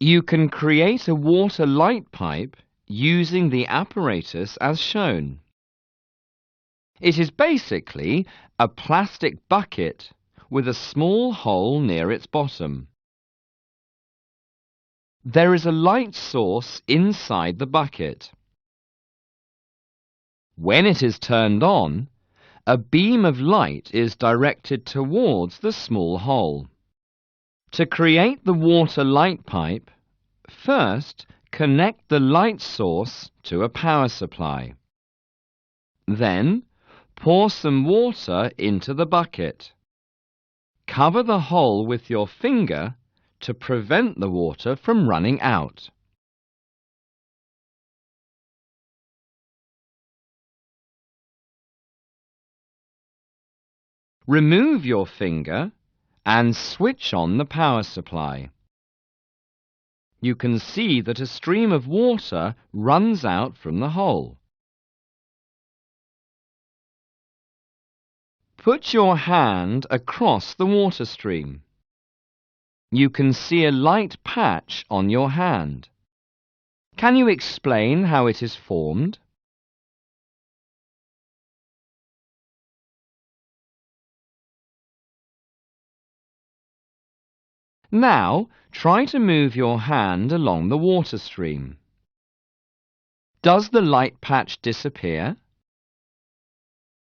You can create a water light pipe using the apparatus as shown. It is basically a plastic bucket with a small hole near its bottom. There is a light source inside the bucket. When it is turned on, a beam of light is directed towards the small hole. To create the water light pipe, first connect the light source to a power supply. Then, pour some water into the bucket. Cover the hole with your finger to prevent the water from running out. Remove your finger and switch on the power supply. You can see that a stream of water runs out from the hole. Put your hand across the water stream. You can see a light patch on your hand. Can you explain how it is formed? Now, try to move your hand along the water stream. Does the light patch disappear?